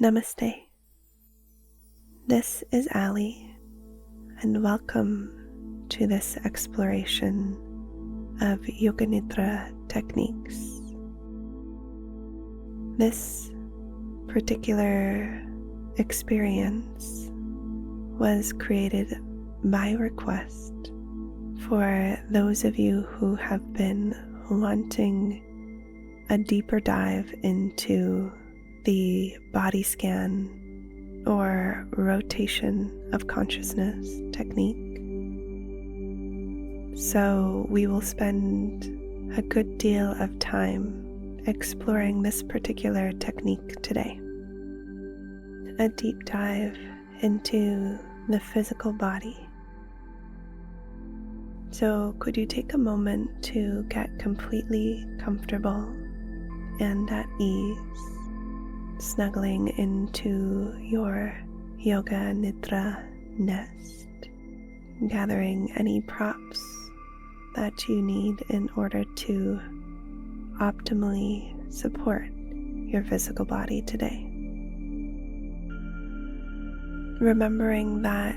Namaste. This is Ali, and welcome to this exploration of Yoga Nidra techniques. This particular experience was created by request for those of you who have been wanting a deeper dive into the body scan or rotation of consciousness technique. So we will spend a good deal of time exploring this particular technique today. A deep dive into the physical body. So could you take a moment to get completely comfortable and at ease, snuggling into your Yoga Nidra nest, gathering any props that you need in order to optimally support your physical body today. Remembering that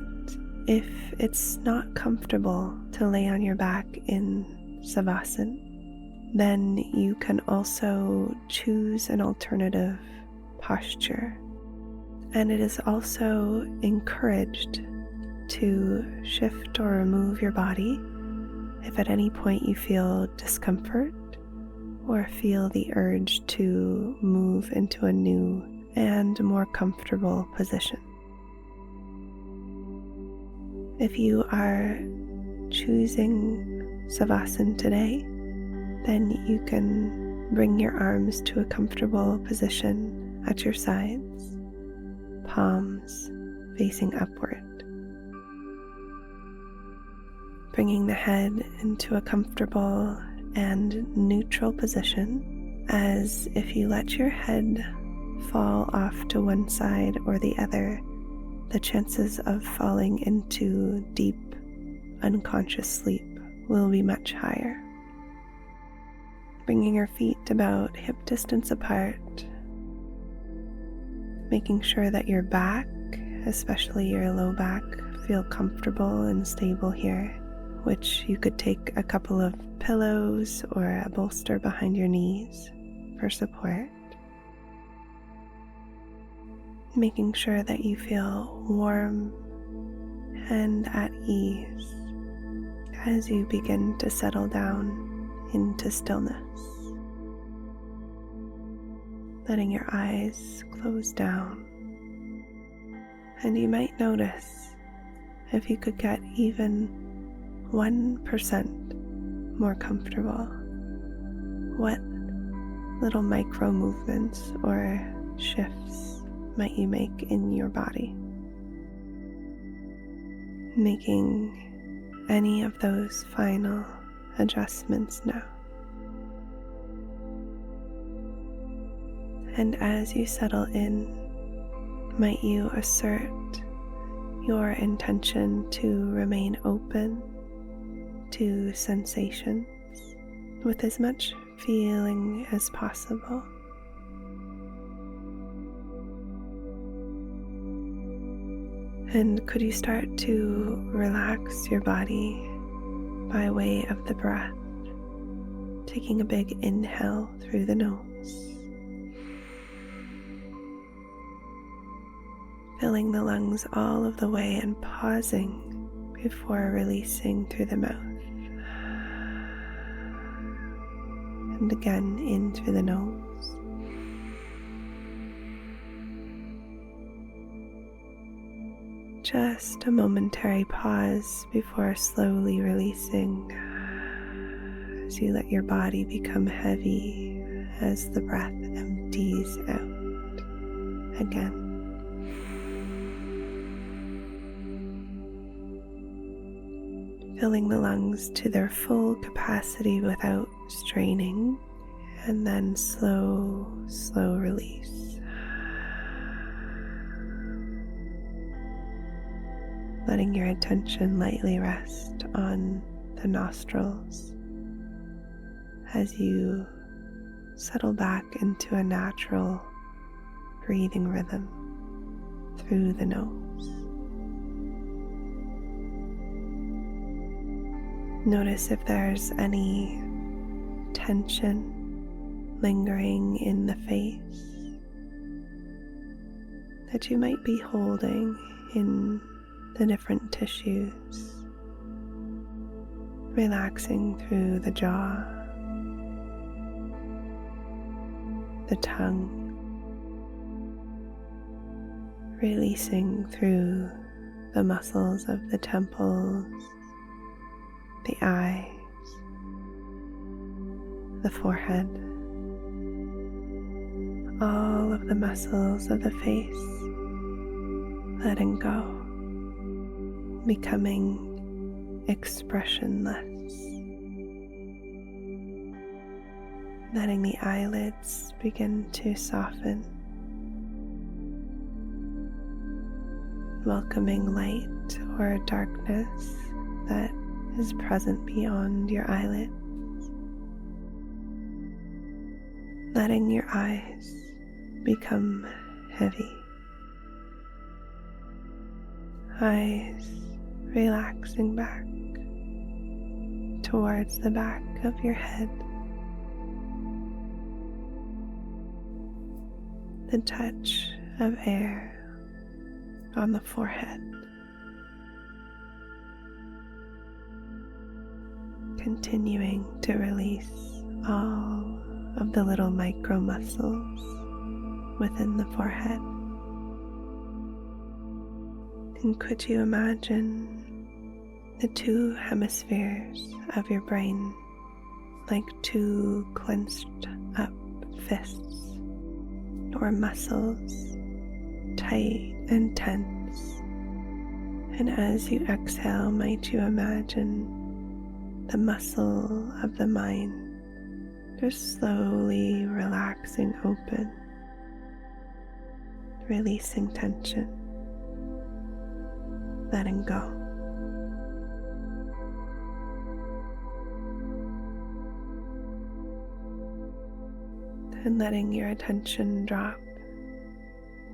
if it's not comfortable to lay on your back in Savasana, then you can also choose an alternative posture. And it is also encouraged to shift or remove your body if at any point you feel discomfort or feel the urge to move into a new and more comfortable position. If you are choosing Savasana today, then you can bring your arms to a comfortable position at your sides, palms facing upward. Bringing the head into a comfortable and neutral position, as if you let your head fall off to one side or the other, the chances of falling into deep, unconscious sleep will be much higher. Bringing your feet about hip distance apart, making sure that your back, especially your low back, feel comfortable and stable here, which you could take a couple of pillows or a bolster behind your knees for support. Making sure that you feel warm and at ease as you begin to settle down into stillness. Letting your eyes close down. And you might notice if you could get even 1% more comfortable, what little micro movements or shifts might you make in your body. Making any of those final adjustments now. And as you settle in, might you assert your intention to remain open to sensations with as much feeling as possible. And could you start to relax your body by way of the breath, taking a big inhale through the nose, filling the lungs all of the way and pausing before releasing through the mouth. And again in through the nose. Just a momentary pause before slowly releasing as you let your body become heavy as the breath empties out. Again. Filling the lungs to their full capacity without straining, and then slow release. Letting your attention lightly rest on the nostrils as you settle back into a natural breathing rhythm through the nose. Notice if there's any tension lingering in the face that you might be holding in the different tissues, relaxing through the jaw, the tongue, releasing through the muscles of the temples, the eyes, the forehead, all of the muscles of the face, letting go, becoming expressionless, letting the eyelids begin to soften, welcoming light or darkness that is present beyond your eyelids, letting your eyes become heavy, eyes relaxing back towards the back of your head, the touch of air on the forehead, continuing to release all of the little micro muscles within the forehead. And could you imagine the two hemispheres of your brain like two clenched up fists or muscles, tight and tense? And as you exhale, might you imagine the muscle of the mind just slowly relaxing open, releasing tension, letting go. And letting your attention drop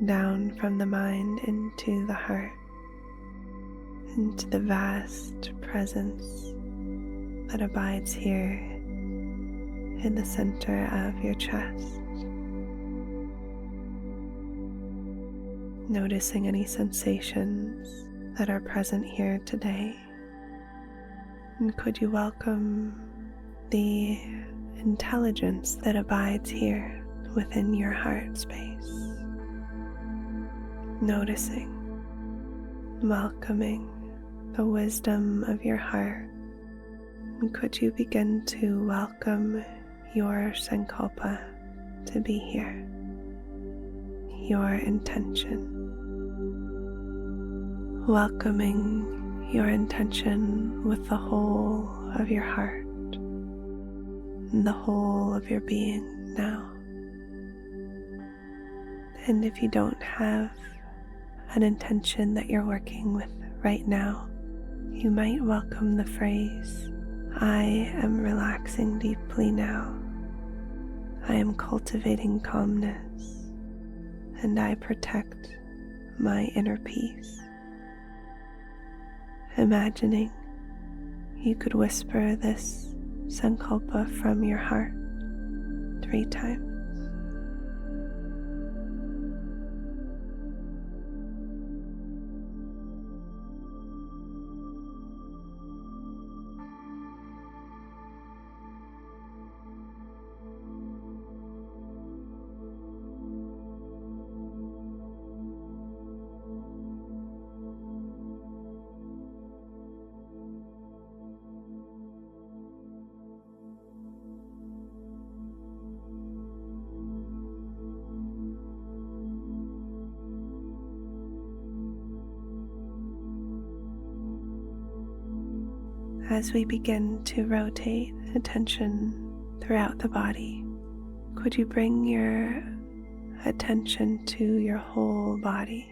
down from the mind into the heart, into the vast presence that abides here in the center of your chest. Noticing any sensations that are present here today. And could you welcome the intelligence that abides here within your heart space? Noticing, welcoming the wisdom of your heart. And could you begin to welcome your sankalpa to be here, your intention, welcoming your intention with the whole of your heart and the whole of your being now. And if you don't have an intention that you're working with right now, you might welcome the phrase, I am relaxing deeply now. I am cultivating calmness, and I protect my inner peace. Imagining you could whisper this sankalpa from your heart 3 times. As we begin to rotate attention throughout the body, could you bring your attention to your whole body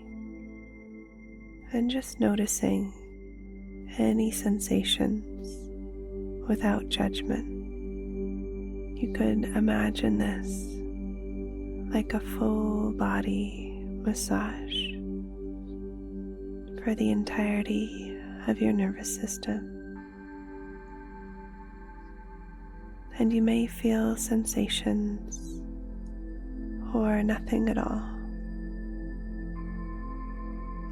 and just noticing any sensations without judgment? You could imagine this like a full body massage for the entirety of your nervous system. And you may feel sensations or nothing at all.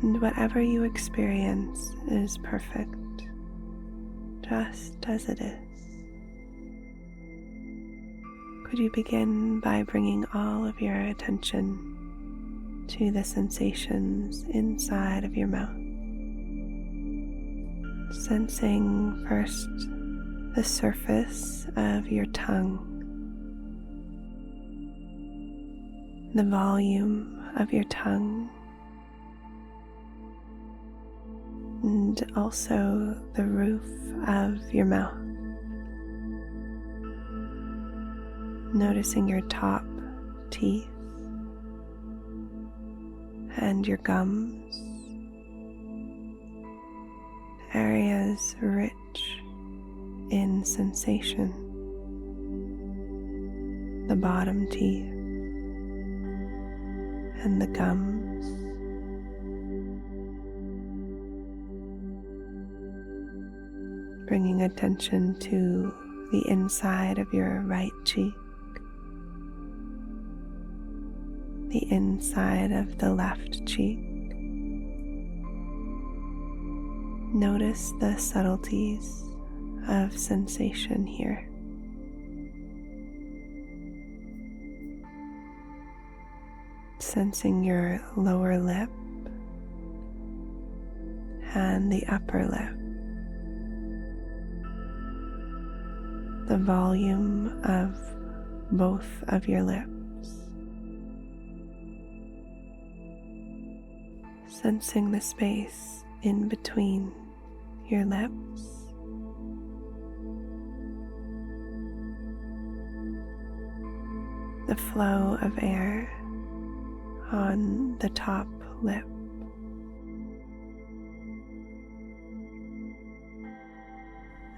And whatever you experience is perfect, just as it is. Could you begin by bringing all of your attention to the sensations inside of your mouth? Sensing first the surface of your tongue, the volume of your tongue, and also the roof of your mouth. Noticing your top teeth and your gums, areas rich in sensation, the bottom teeth and the gums, bringing attention to the inside of your right cheek, the inside of the left cheek. Notice the subtleties of sensation here. Sensing your lower lip and the upper lip, the volume of both of your lips. Sensing the space in between your lips. The flow of air on the top lip.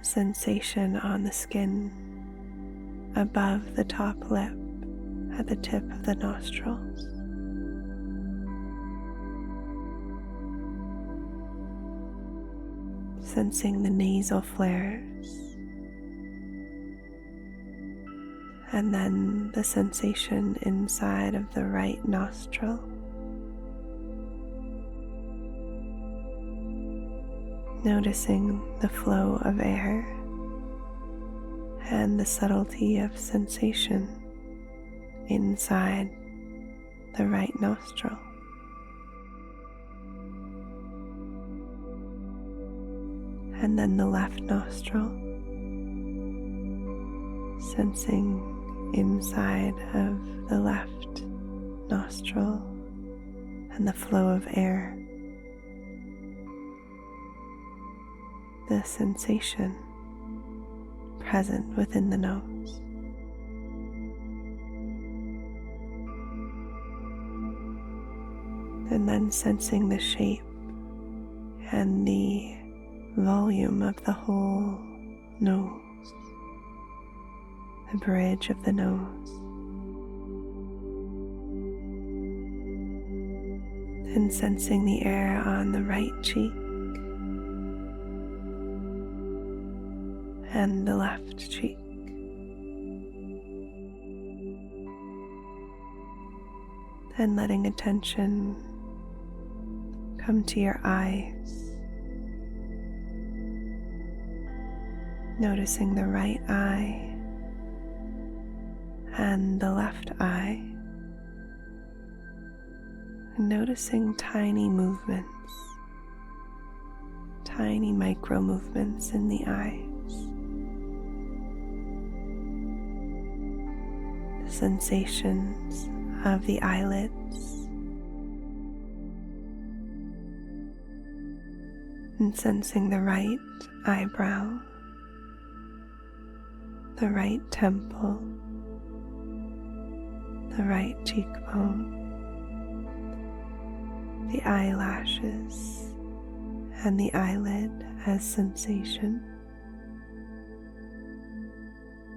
Sensation on the skin above the top lip at the tip of the nostrils. Sensing the nasal flares, and then the sensation inside of the right nostril. Noticing the flow of air and the subtlety of sensation inside the right nostril. And then the left nostril, sensing inside of the left nostril and the flow of air, the sensation present within the nose. And then sensing the shape and the volume of the whole nose, the bridge of the nose, and sensing the air on the right cheek and the left cheek. And letting attention come to your eyes. Noticing the right eye and the left eye, and noticing tiny movements, tiny micro movements in the eyes, the sensations of the eyelids, and sensing the right eyebrow, the right temple, the right cheekbone, the eyelashes and the eyelid as sensation,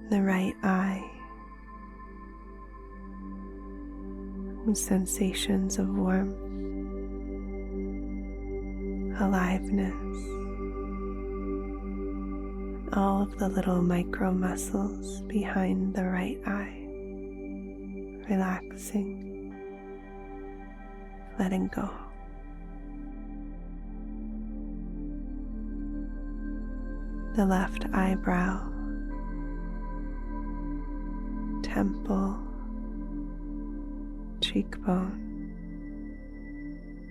the right eye, sensations of warmth, aliveness, all of the little micro muscles behind the right eye, relaxing, letting go. The left eyebrow, temple, cheekbone,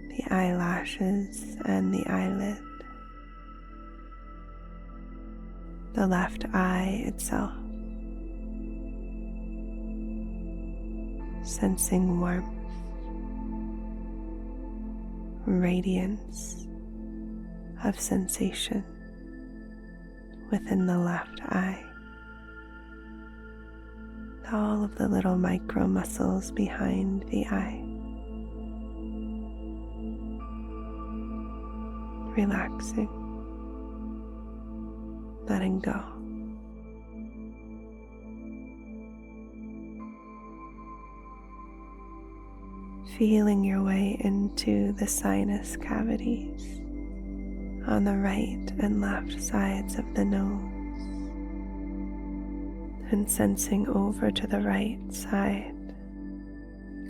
the eyelashes and the eyelid, the left eye itself, sensing warmth, radiance of sensation within the left eye. All of the little micro muscles behind the eye, relaxing, letting go. Feeling your way into the sinus cavities on the right and left sides of the nose, and sensing over to the right side.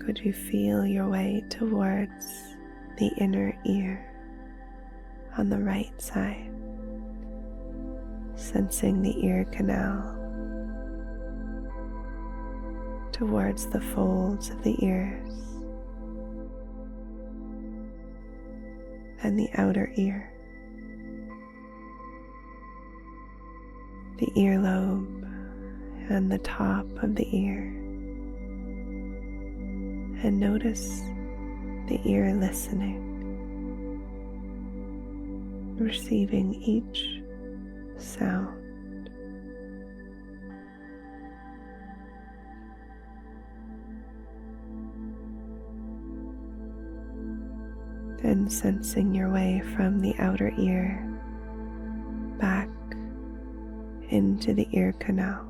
Could you feel your way towards the inner ear on the right side, sensing the ear canal towards the folds of the ears and the outer ear, the earlobe and the top of the ear, and notice the ear listening, receiving each sound. And sensing your way from the outer ear back into the ear canal,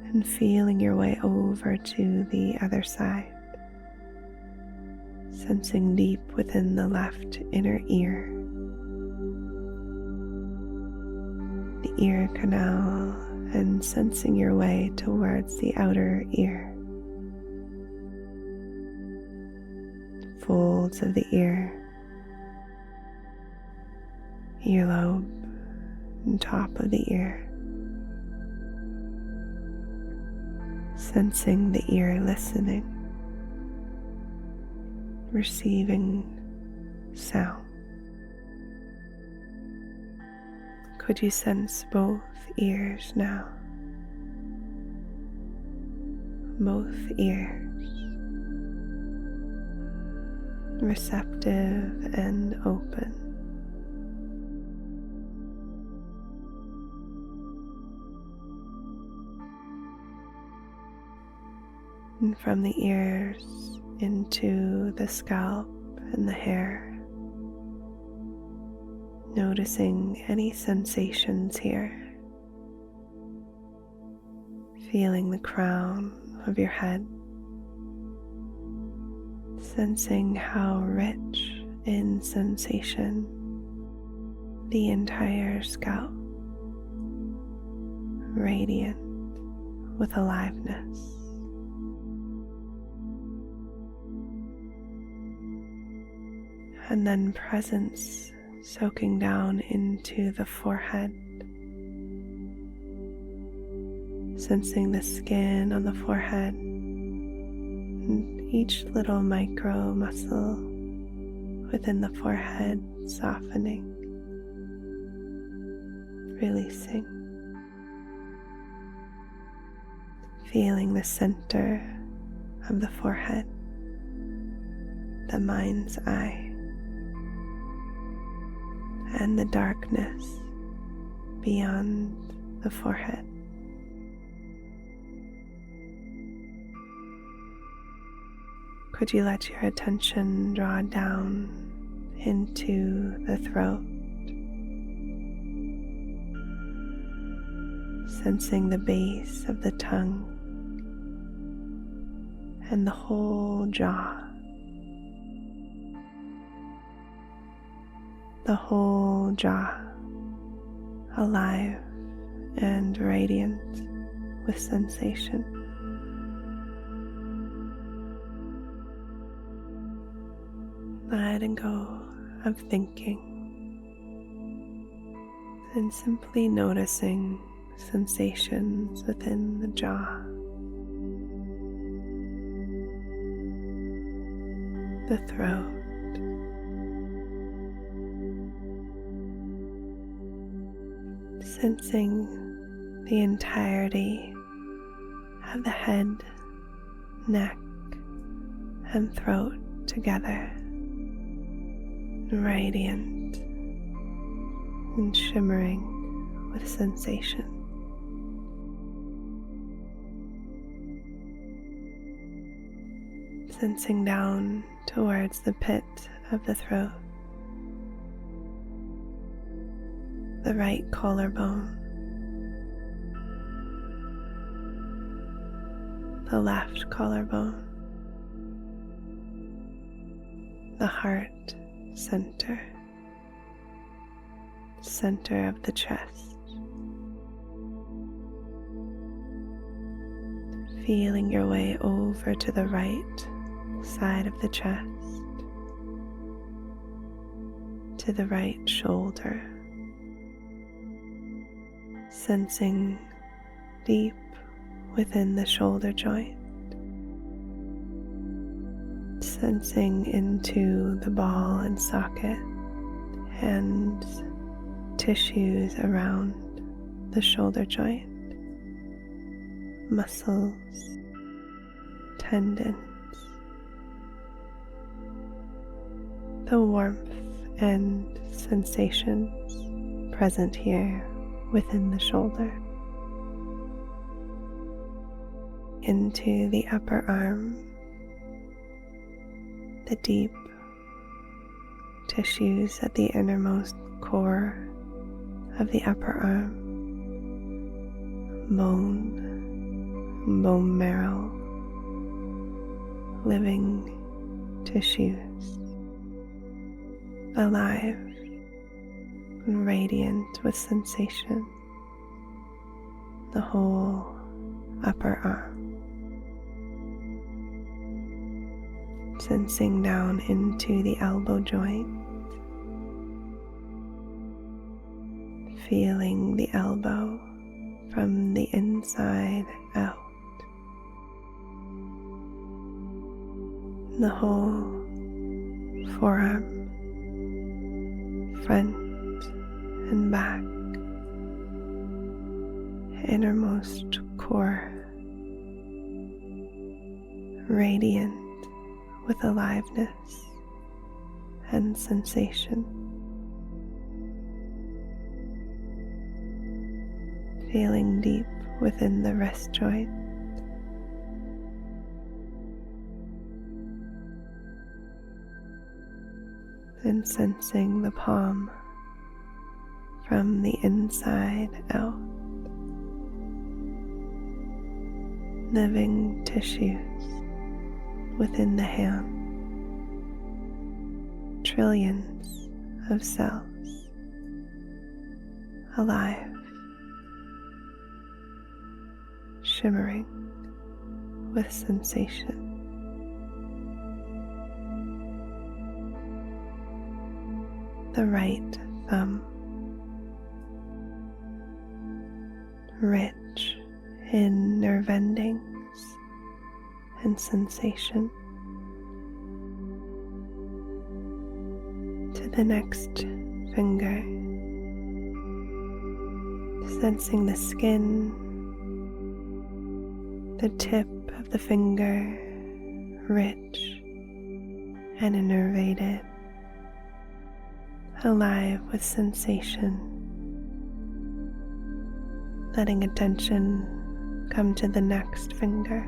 and feeling your way over to the other side, sensing deep within the left inner ear, the ear canal, and sensing your way towards the outer ear, folds of the ear, earlobe, and top of the ear. Sensing the ear listening, receiving sound. Could you sense both ears now? Both ears, receptive and open. And from the ears into the scalp and the hair, noticing any sensations here, feeling the crown of your head, sensing how rich in sensation the entire scalp, radiant with aliveness. And then presence soaking down into the forehead, sensing the skin on the forehead and each little micro muscle within the forehead softening, releasing, feeling the center of the forehead, the mind's eye, and the darkness beyond the forehead. Could you let your attention draw down into the throat, sensing the base of the tongue and the whole jaw. The whole jaw alive and radiant with sensation. Letting go of thinking and simply noticing sensations within the jaw, the throat, sensing the entirety of the head, neck, and throat together, radiant and shimmering with sensation. Sensing down towards the pit of the throat, the right collarbone, the left collarbone, the heart center, center of the chest. Feeling your way over to the right side of the chest, to the right shoulder, sensing deep within the shoulder joint, sensing into the ball and socket and tissues around the shoulder joint, muscles, tendons, the warmth and sensations present here within the shoulder, into the upper arm, the deep tissues at the innermost core of the upper arm, bone marrow, living tissues, alive and radiant with sensation, the whole upper arm. Sensing down into the elbow joint, feeling the elbow from the inside out, the whole forearm, front and back, innermost core, radiant with aliveness and sensation. Feeling deep within the wrist joint, and sensing the palm from the inside out, living tissues within the hand, trillions of cells, alive, shimmering with sensation. The right thumb, rich in nerve endings and sensation, to the next finger, sensing the skin, the tip of the finger, rich and innervated, alive with sensation. Letting attention come to the next finger,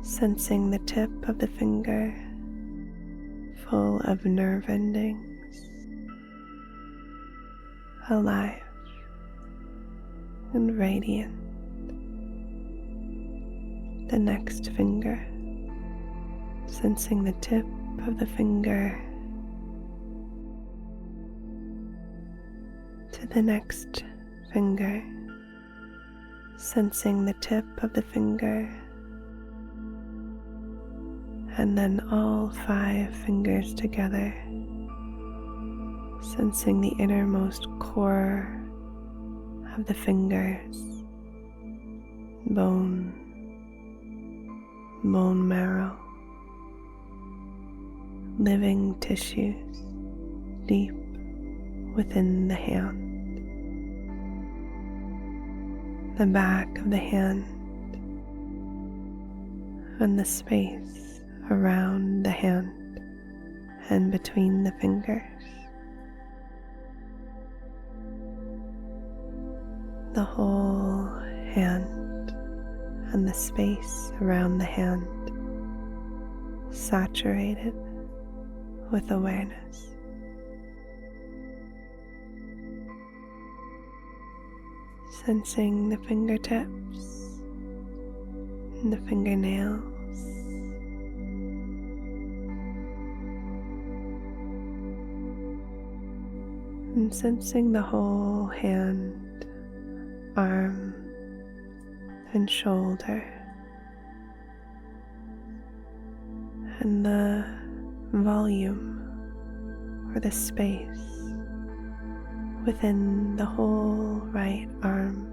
sensing the tip of the finger full of nerve endings, alive and radiant. the next finger, sensing the tip of the finger to the next finger, sensing the tip of the finger, and then all 5 fingers together, sensing the innermost core of the fingers, bone marrow, living tissues deep within the hand, the back of the hand, and the space around the hand and between the fingers. The whole hand and the space around the hand saturated with awareness. Sensing the fingertips and the fingernails, and sensing the whole hand, arm, and shoulder, and the volume or the space within the whole right arm.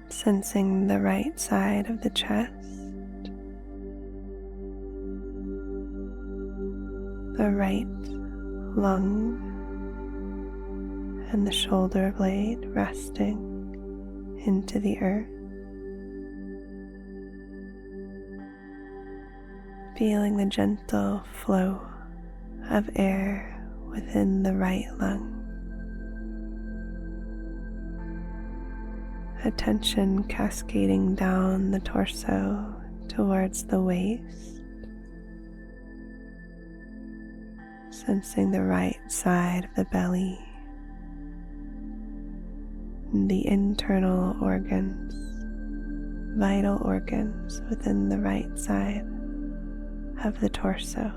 Sensing the right side of the chest, the right lung, and the shoulder blade resting into the earth. Feeling the gentle flow of air within the right lung. Attention cascading down the torso towards the waist. Sensing the right side of the belly, the internal organs, vital organs within the right side of the torso,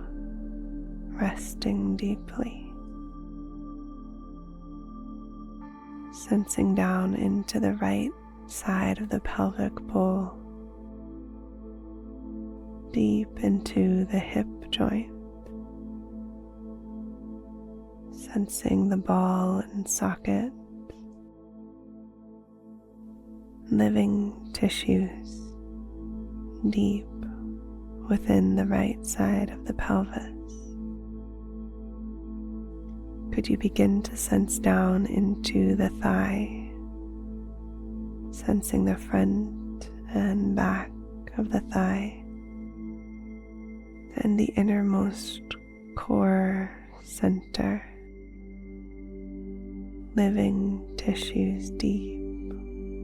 resting deeply. Sensing down into the right side of the pelvic bowl, deep into the hip joint. Sensing the ball and socket, living tissues deep within the right side of the pelvis. Could you begin to sense down into the thigh, sensing the front and back of the thigh, and the innermost core center, living tissues deep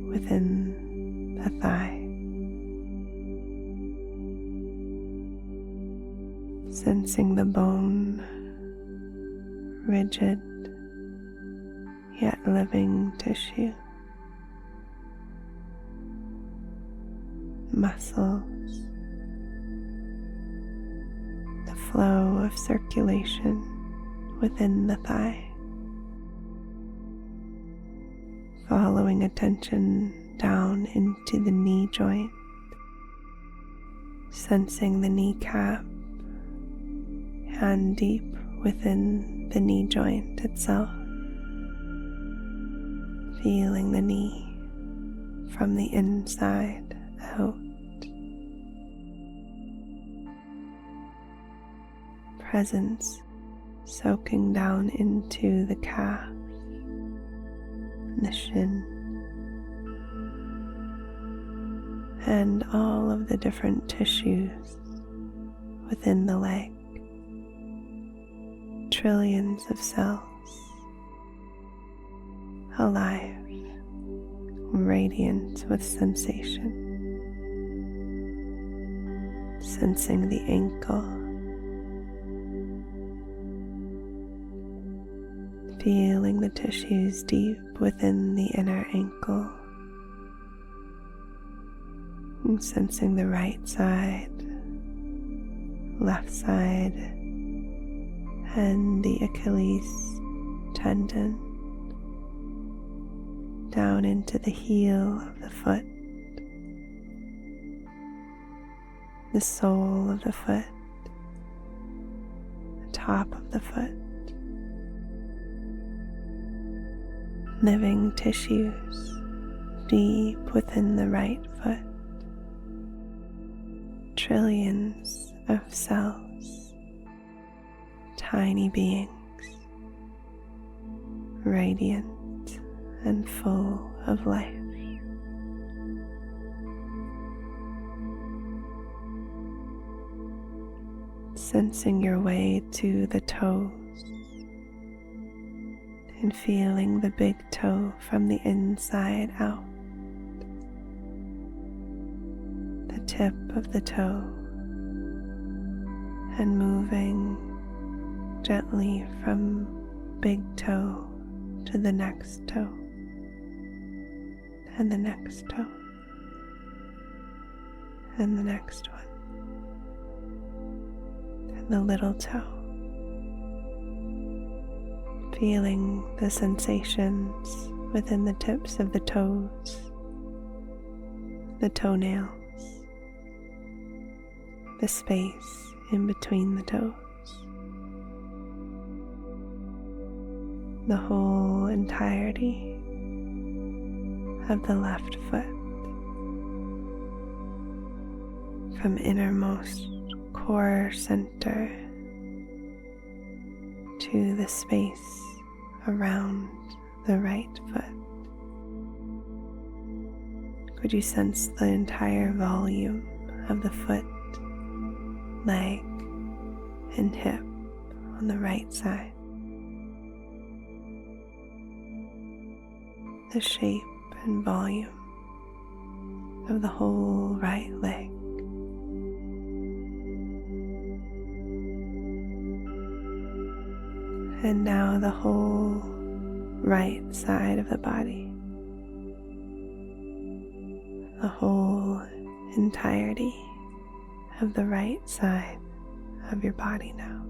within the thigh. Sensing the bone, rigid yet living tissue, muscles, the flow of circulation within the thigh. Following attention down into the knee joint, sensing the kneecap and deep within the knee joint itself, feeling the knee from the inside out. Presence soaking down into the calf, the shin, and all of the different tissues within the leg. Trillions of cells, alive, radiant with sensation. Sensing the ankle, feeling the tissues deep within the inner ankle, and sensing the right side, left side, and the Achilles tendon down into the heel of the foot, the sole of the foot, the top of the foot, living tissues deep within the right foot, trillions of cells, tiny beings, radiant and full of life. Sensing your way to the toes and feeling the big toe from the inside out, the tip of the toe, and moving gently from big toe to the next toe and the next toe and the next one and the little toe. Feeling the sensations within the tips of the toes, the toenails, the space in between the toes, the whole entirety of the left foot, from innermost core center to the space around the right foot. Could you sense the entire volume of the foot, leg, and hip on the right side? The shape and volume of the whole right leg. And now the whole right side of the body, the whole entirety of the right side of your body now.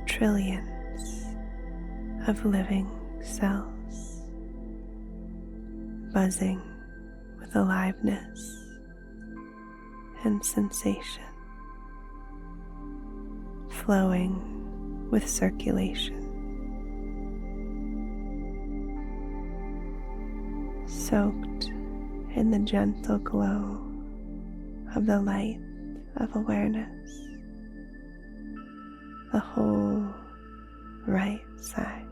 Trillions of living cells, buzzing with aliveness and sensation, flowing with circulation, soaked in the gentle glow of the light of awareness, the whole right side.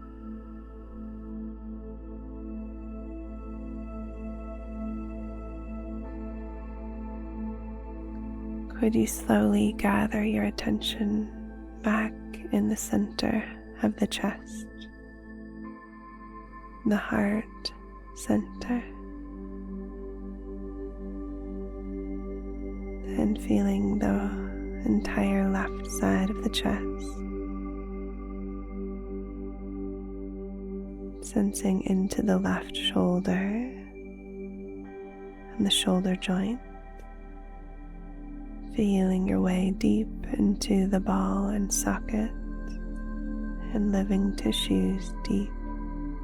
Could you slowly gather your attention back in the center of the chest, the heart center, and feeling the entire left side of the chest, sensing into the left shoulder and the shoulder joint, feeling your way deep into the ball and socket and living tissues deep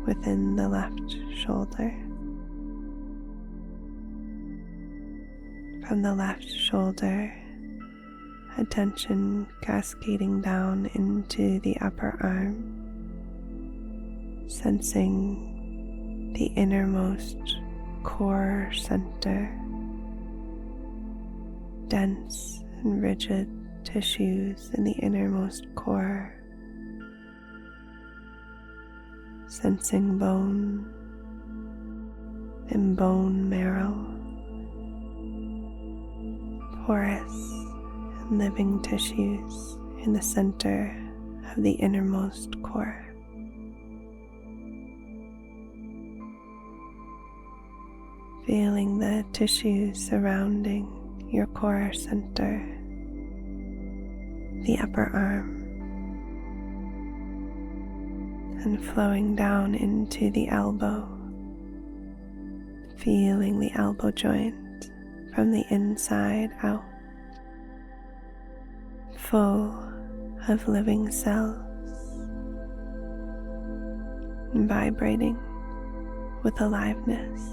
within the left shoulder. From the left shoulder, attention cascading down into the upper arm, sensing the innermost core center, dense and rigid tissues in the innermost core, sensing bone and bone marrow, porous and living tissues in the center of the innermost core. Feeling the tissues surrounding your core center, the upper arm and flowing down into the elbow, feeling the elbow joint from the inside out, full of living cells, vibrating with aliveness,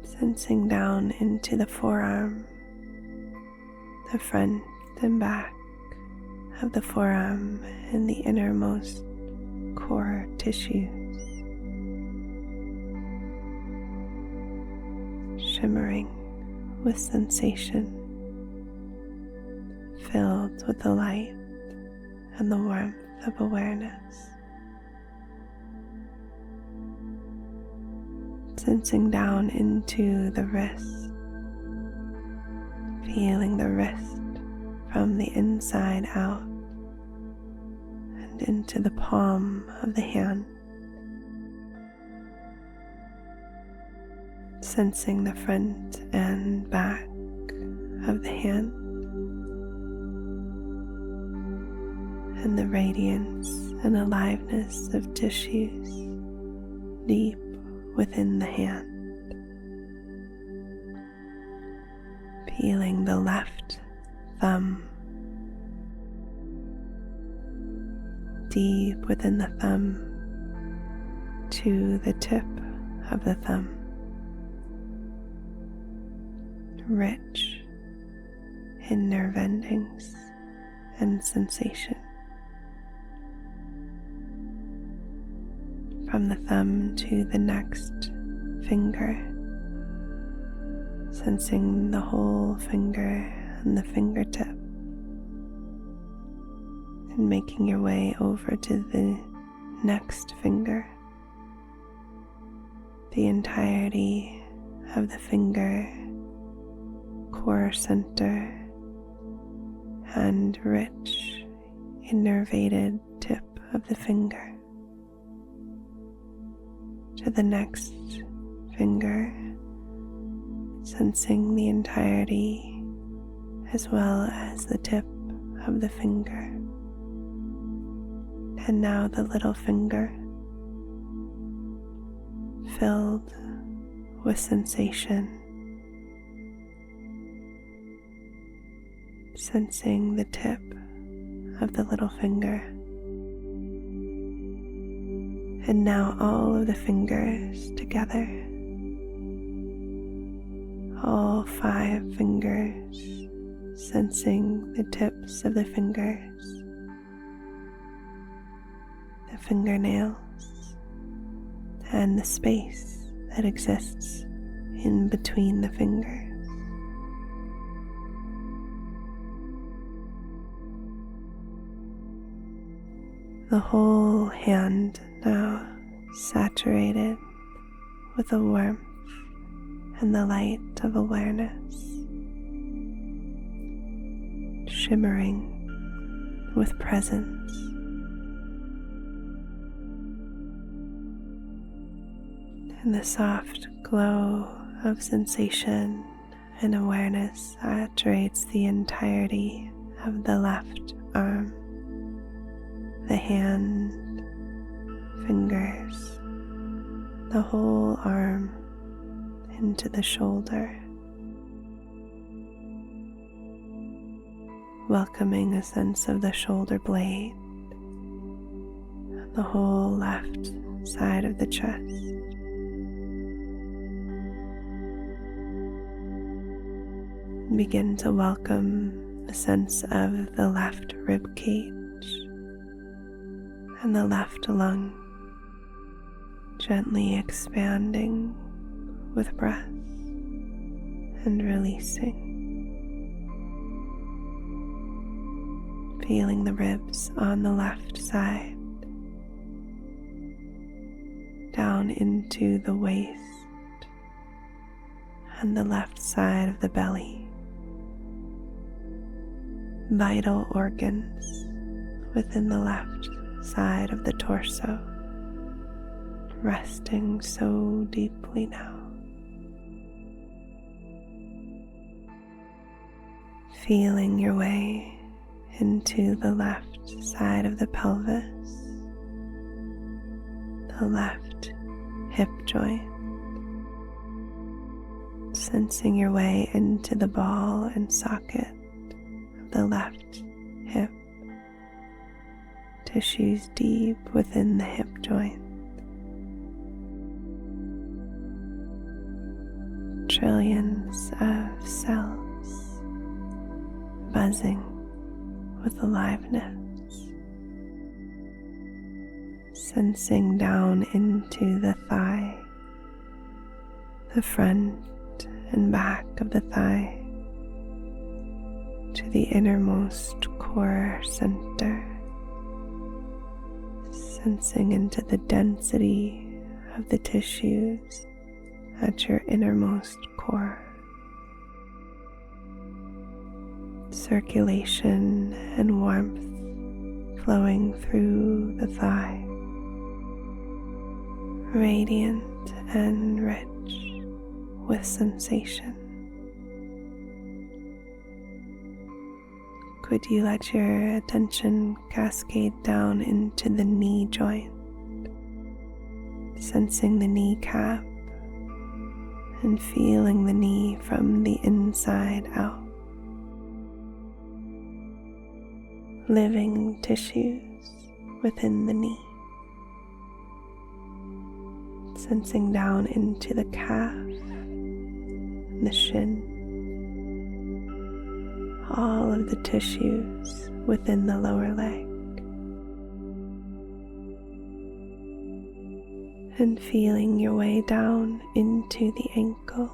sensing down into the forearm, the front and back of the forearm and the innermost core tissues, shimmering with sensation, filled with the light and the warmth of awareness. Sensing down into the wrist, feeling the wrist from the inside out and into the palm of the hand. Sensing the front and back of the hand and the radiance and aliveness of tissues deep within the hand. Feeling the left thumb deep within the thumb to the tip of the thumb, rich in nerve endings and sensation. From the thumb to the next finger, sensing the whole finger and the fingertip, and making your way over to the next finger, the entirety of the finger, core center, and rich, innervated tip of the finger, to the next finger, sensing the entirety as well as the tip of the finger. And now the little finger, filled with sensation, sensing the tip of the little finger. And now all of the fingers together, all 5 fingers, sensing the tips of the fingers, the fingernails, and the space that exists in between the fingers. The whole hand now saturated with the warmth and the light of awareness, shimmering with presence. And the soft glow of sensation and awareness saturates the entirety of the left arm, the hand, fingers, the whole arm into the shoulder, welcoming a sense of the shoulder blade, the whole left side of the chest. Begin to welcome a sense of the left rib cage and the left lung, gently expanding with breath and releasing. Feeling the ribs on the left side, down into the waist and the left side of the belly. Vital organs within the left side of the torso, resting so deeply now. feeling your way into the left side of the pelvis, the left hip joint, sensing your way into the ball and socket of the left hip, tissues deep within the hip joint. Trillions of cells buzzing with aliveness, sensing down into the thigh, the front and back of the thigh, to the innermost core center, sensing into the density of the tissues at your innermost core. Circulation and warmth flowing through the thigh, radiant and rich with sensation. Could you let your attention cascade down into the knee joint, sensing the kneecap and feeling the knee from the inside out. Living tissues within the knee, sensing down into the calf and the shin, all of the tissues within the lower leg, and feeling your way down into the ankle,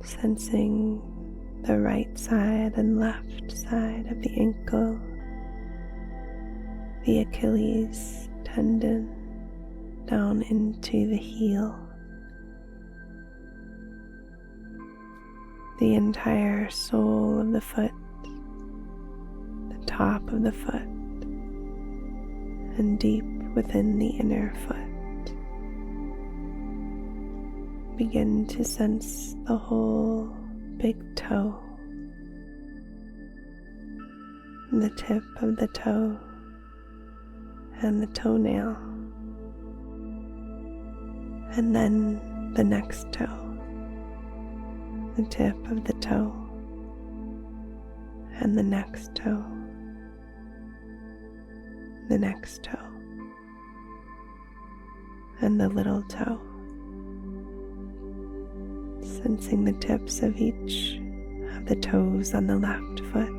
sensing the right side and left side of the ankle, the Achilles tendon down into the heel, the entire sole of the foot, the top of the foot, and deep within the inner foot. Begin to sense the whole big toe, the tip of the toe, and the toenail, and then the next toe, the tip of the toe, and the next toe, the next toe, and the little toe. Sensing the tips of each of the toes on the left foot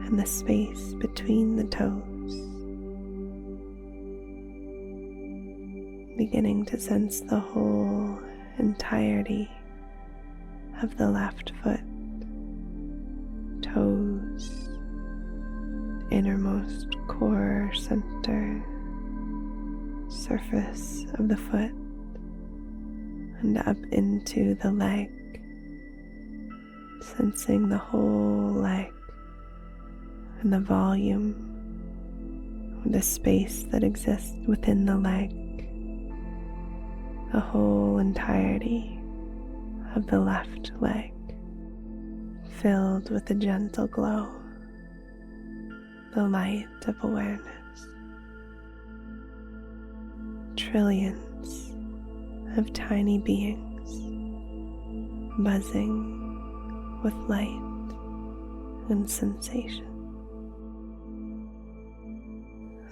and the space between the toes. Beginning to sense the whole entirety of the left foot, toes, innermost core center, surface of the foot, and up into the leg, sensing the whole leg and the volume of the space that exists within the leg, the whole entirety of the left leg, filled with a gentle glow, the light of awareness. Trillions of tiny beings buzzing with light and sensation.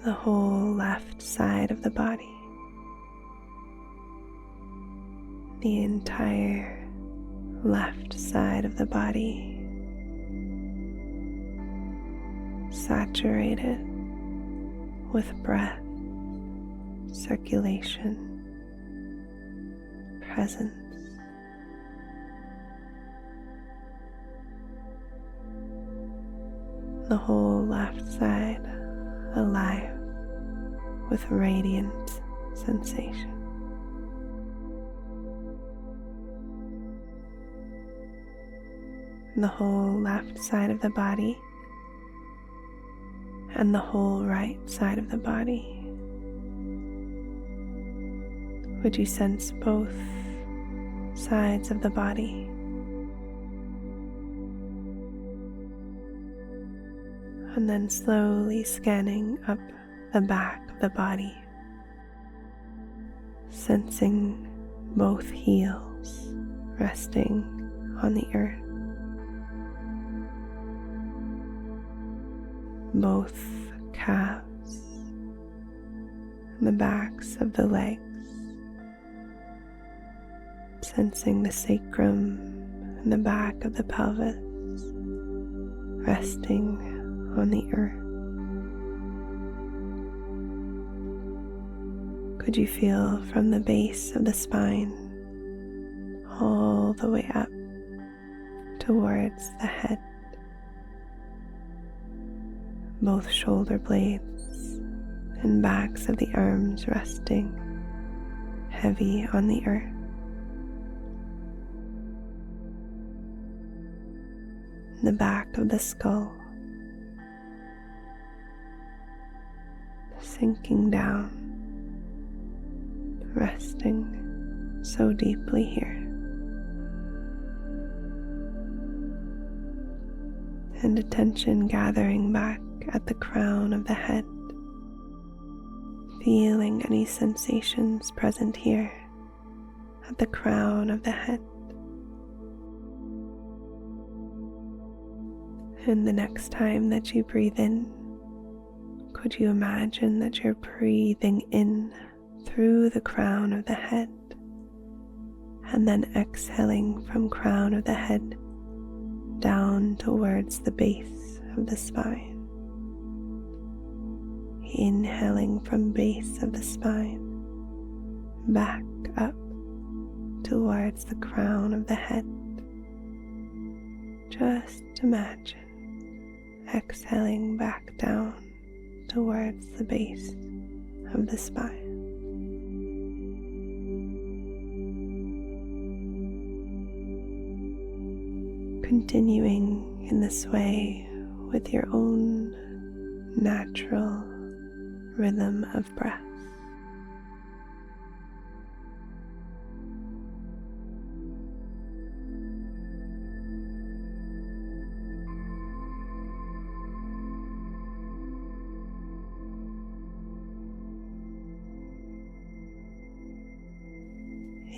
The whole left side of the body, the entire left side of the body, saturated with breath, circulation, presence. The whole left side alive with radiant sensation. The whole left side of the body and the whole right side of the body. Would you sense both sides of the body and then slowly scanning up the back of the body, sensing both heels resting on the earth, both calves, and the backs of the legs, sensing the sacrum and the back of the pelvis resting on the earth. Could you feel from the base of the spine all the way up towards the head, both shoulder blades and backs of the arms resting heavy on the earth? The back of the skull sinking down, resting so deeply here, and attention gathering back at the crown of the head, feeling any sensations present here at the crown of the head. And the next time that you breathe in, could you imagine that you're breathing in through the crown of the head and then exhaling from crown of the head down towards the base of the spine? Inhaling from base of the spine back up towards the crown of the head. Just imagine exhaling back down towards the base of the spine. Continuing in this way with your own natural rhythm of breath.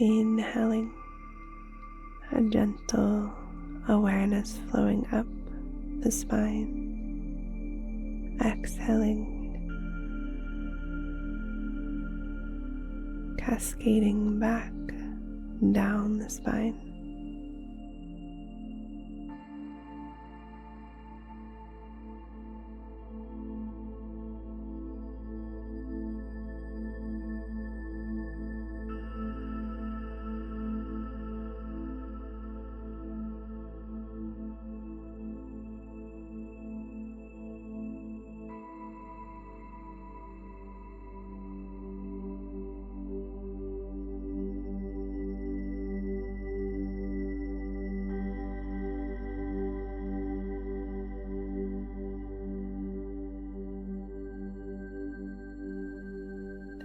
Inhaling, a gentle awareness flowing up the spine. Exhaling, cascading back down the spine.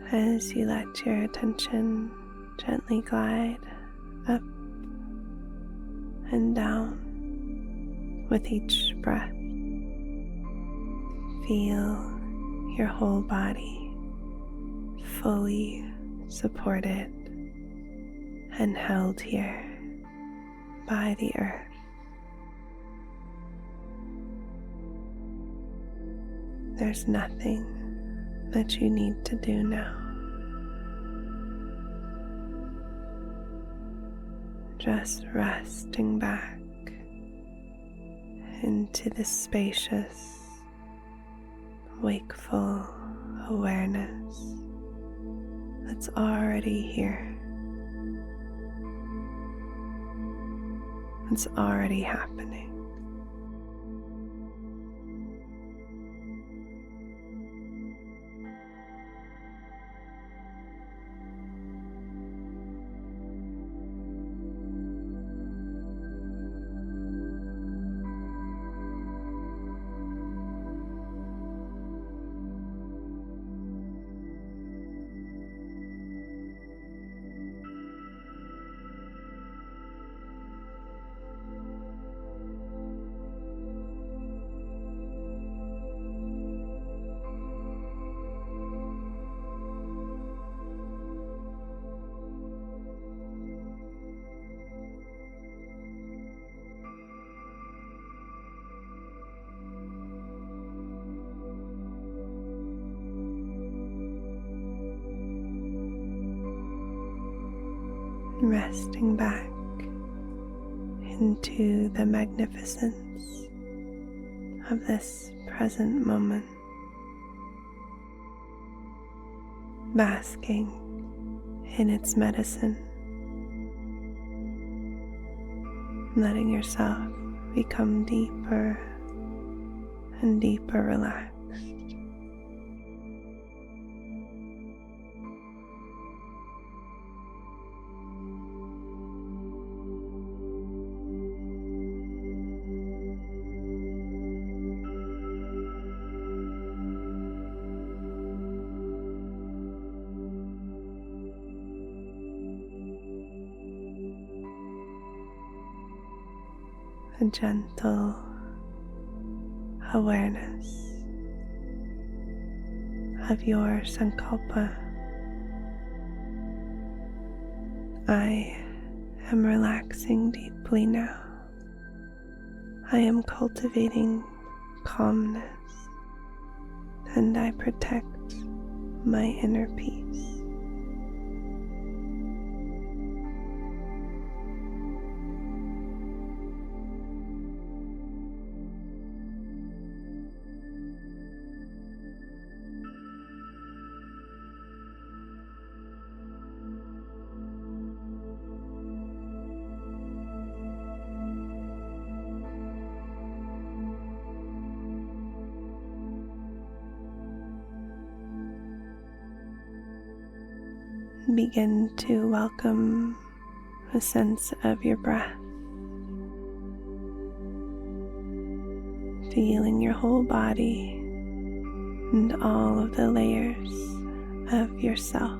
As you let your attention gently glide up and down with each breath, feel your whole body fully supported and held here by the earth. There's nothing that you need to do now. Just resting back into this spacious, wakeful awareness that's already here. It's already happening. resting back into the magnificence of this present moment, basking in its medicine, letting yourself become deeper and deeper relaxed. A gentle awareness of your sankalpa. I am relaxing deeply now. I am cultivating calmness, and I protect my inner peace. Begin to welcome a sense of your breath, feeling your whole body and all of the layers of yourself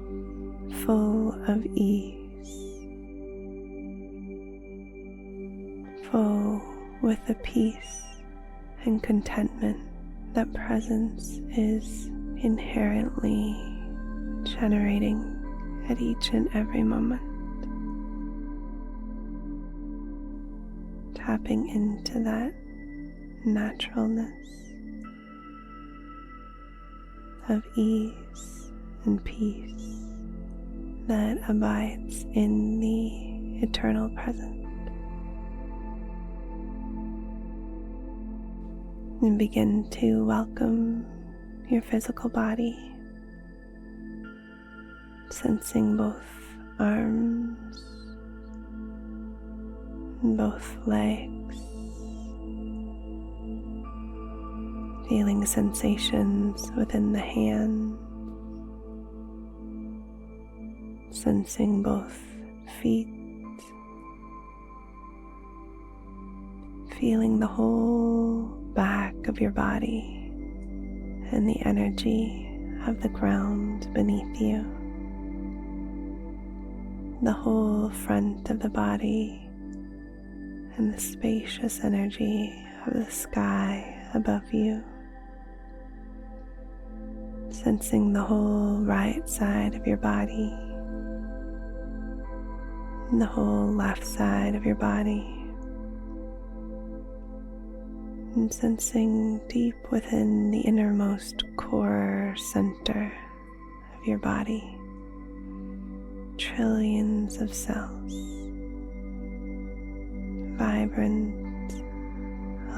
full of ease, full with the peace and contentment that presence is inherently generating at each and every moment. Tapping into that naturalness of ease and peace that abides in the eternal present. And begin to welcome your physical body, sensing both arms and both legs, feeling sensations within the hand, sensing both feet, feeling the whole back of your body and the energy of the ground beneath you. The whole front of the body and the spacious energy of the sky above you. Sensing the whole right side of your body and the whole left side of your body. And sensing deep within the innermost core center of your body, trillions of cells, vibrant,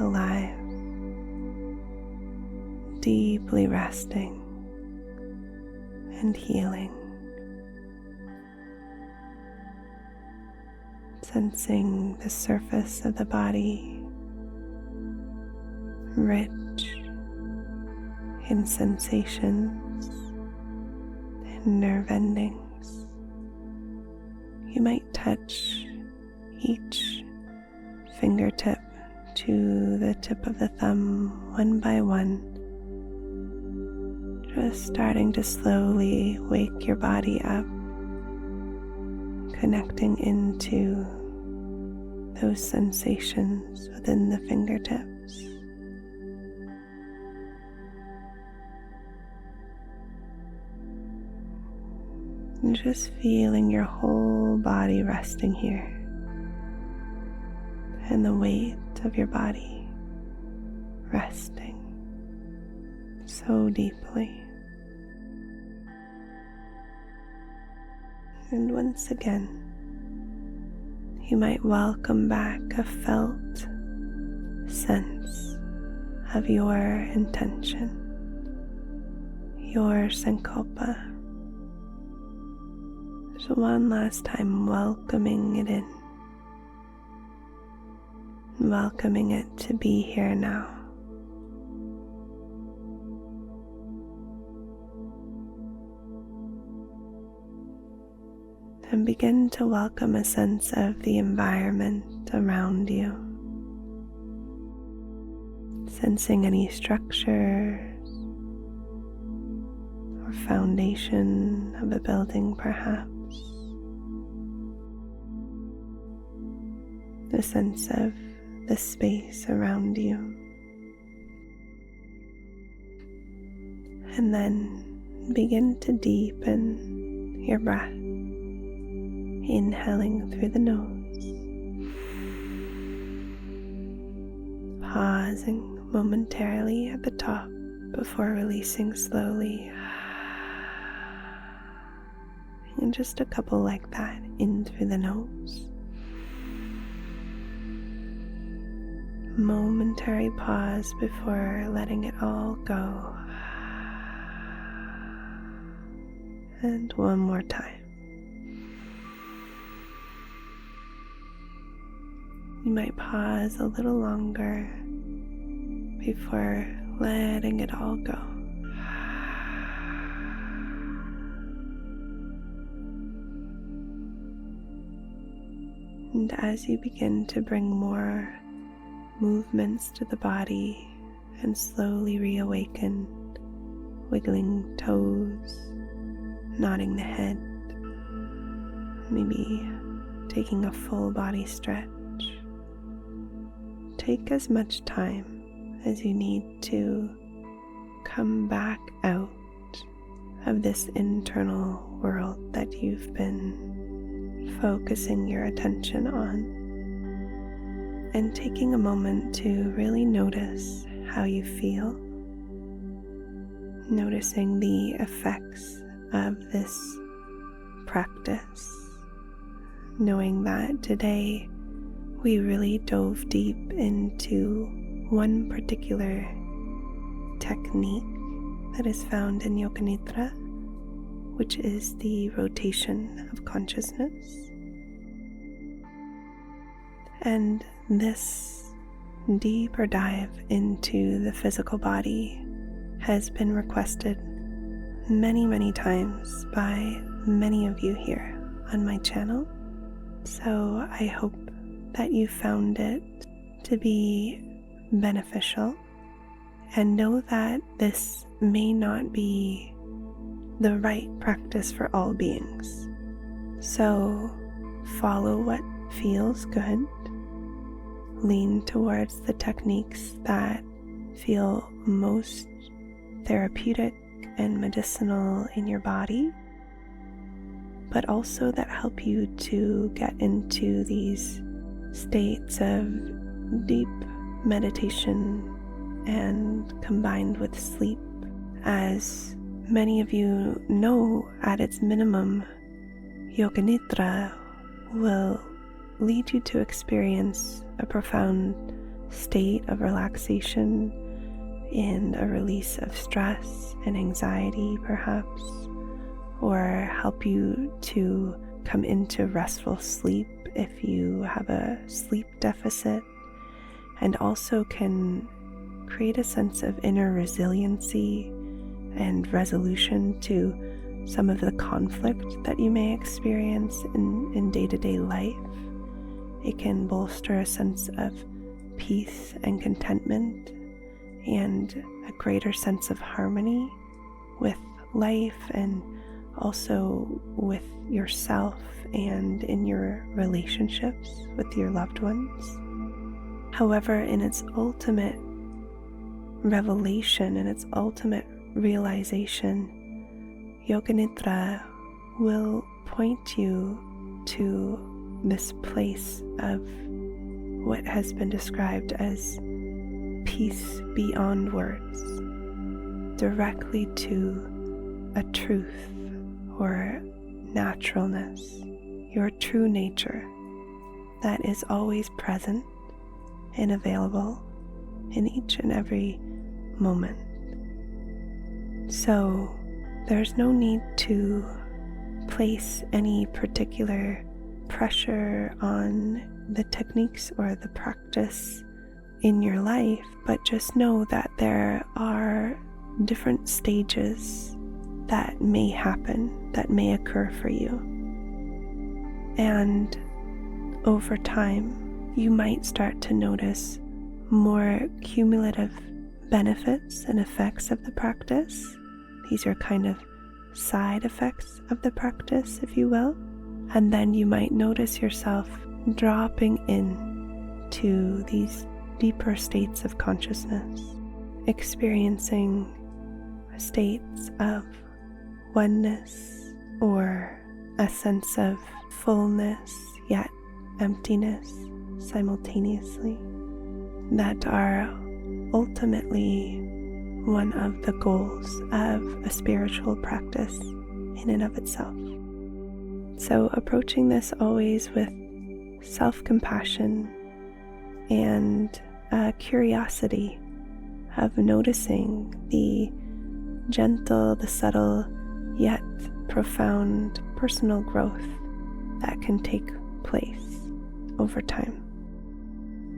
alive, deeply resting and healing. Sensing the surface of the body rich in sensations and nerve endings. You might touch each fingertip to the tip of the thumb one by one, just starting to slowly wake your body up, connecting into those sensations within the fingertips. And just feeling your whole body resting here, and the weight of your body resting so deeply. And once again, you might welcome back a felt sense of your intention, your sankalpa. So one last time, welcoming it in, welcoming it to be here now. And begin to welcome a sense of the environment around you. Sensing any structures or foundation of a building, perhaps. The sense of the space around you. And then begin to deepen your breath. Inhaling through the nose, pausing momentarily at the top before releasing slowly, and just a couple like that in through the nose. Momentary pause before letting it all go, and one more time. You might pause a little longer before letting it all go. And as you begin to bring more movements to the body and slowly reawaken, wiggling toes, nodding the head, maybe taking a full body stretch. Take as much time as you need to come back out of this internal world that you've been focusing your attention on, and taking a moment to really notice how you feel, noticing the effects of this practice, knowing that today we really dove deep into one particular technique that is found in Yoga Nidra, which is the rotation of consciousness. And this deeper dive into the physical body has been requested many times by many of you here on my channel. So I hope that you found it to be beneficial, and know that this may not be the right practice for all beings. So follow what feels good, lean towards the techniques that feel most therapeutic and medicinal in your body, but also that help you to get into these states of deep meditation and combined with sleep. As many of you know, at its minimum, Yoga Nidra will lead you to experience a profound state of relaxation and a release of stress and anxiety, perhaps, or help you to come into restful sleep if you have a sleep deficit, and also can create a sense of inner resiliency and resolution to some of the conflict that you may experience in day-to-day life. It can bolster a sense of peace and contentment and a greater sense of harmony with life, and also with yourself and in your relationships with your loved ones. However, in its ultimate revelation and its ultimate realization, Yoga Nidra will point you to this place of what has been described as peace beyond words, directly to a truth or naturalness, your true nature, that is always present and available in each and every moment. So there's no need to place any particular pressure on the techniques or the practice in your life, but just know that there are different stages that may happen, that may occur for you. And over time, you might start to notice more cumulative benefits and effects of the practice. These are kind of side effects of the practice, if you will. And then you might notice yourself dropping in to these deeper states of consciousness, experiencing states of oneness or a sense of fullness yet emptiness simultaneously, that are ultimately one of the goals of a spiritual practice in and of itself. So approaching this always with self-compassion and a curiosity of noticing the gentle, the subtle, yet profound personal growth that can take place over time.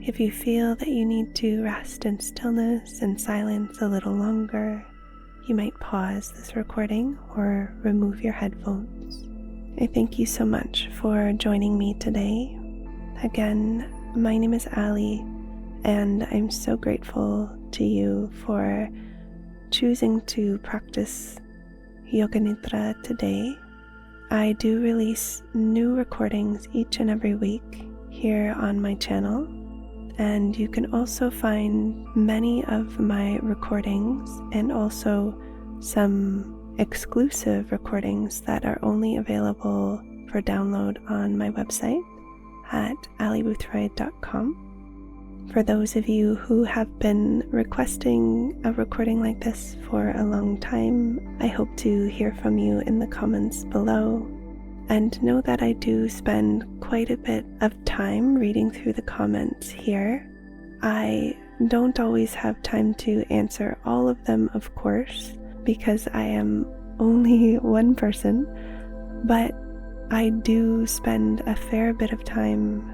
If you feel that you need to rest in stillness and silence a little longer, you might pause this recording or remove your headphones. I thank you so much for joining me today. Again, my name is Ali, and I'm so grateful to you for choosing to practice Yoga Nidra today. I do release new recordings each and every week here on my channel, and you can also find many of my recordings and also some exclusive recordings that are only available for download on my website at aliboothroyd.com. For those of you who have been requesting a recording like this for a long time, I hope to hear from you in the comments below. And know that I do spend quite a bit of time reading through the comments here. I don't always have time to answer all of them, of course, because I am only one person, but I do spend a fair bit of time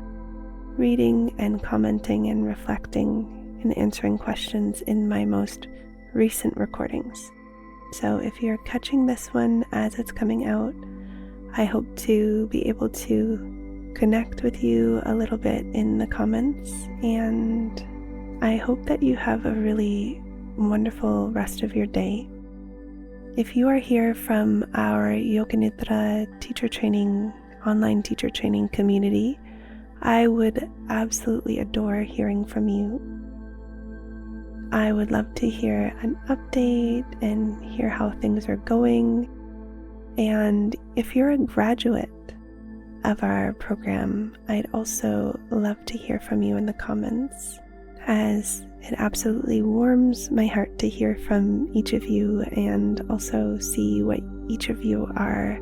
reading and commenting and reflecting and answering questions in my most recent recordings. So if you're catching this one as it's coming out, I hope to be able to connect with you a little bit in the comments, and I hope that you have a really wonderful rest of your day. If you are here from our Yoga Nidra online teacher training community, I would absolutely adore hearing from you. I would love to hear an update and hear how things are going. And if you're a graduate of our program, I'd also love to hear from you in the comments, as it absolutely warms my heart to hear from each of you and also see what each of you are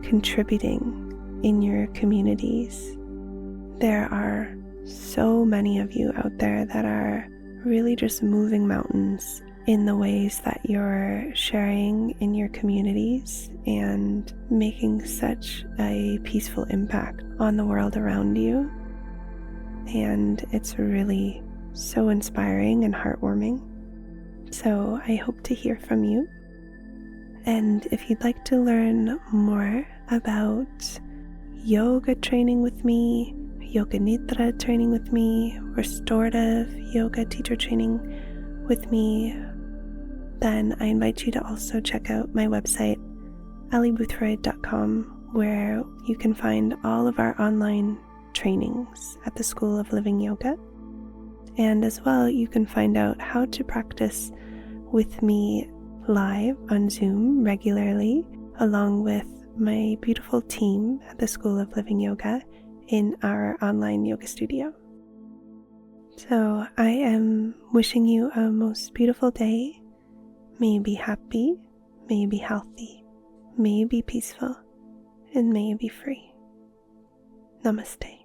contributing in your communities. There are so many of you out there that are really just moving mountains in the ways that you're sharing in your communities and making such a peaceful impact on the world around you. And it's really so inspiring and heartwarming. So I hope to hear from you. And if you'd like to learn more about yoga training with me, Yoga Nidra training with me, restorative yoga teacher training with me, then I invite you to also check out my website, aliboothroyd.com, where you can find all of our online trainings at the School of Living Yoga. And as well, you can find out how to practice with me live on Zoom regularly, along with my beautiful team at the School of Living Yoga in our online yoga studio. So I am wishing you a most beautiful day. May you be happy, may you be healthy, may you be peaceful, and may you be free. Namaste.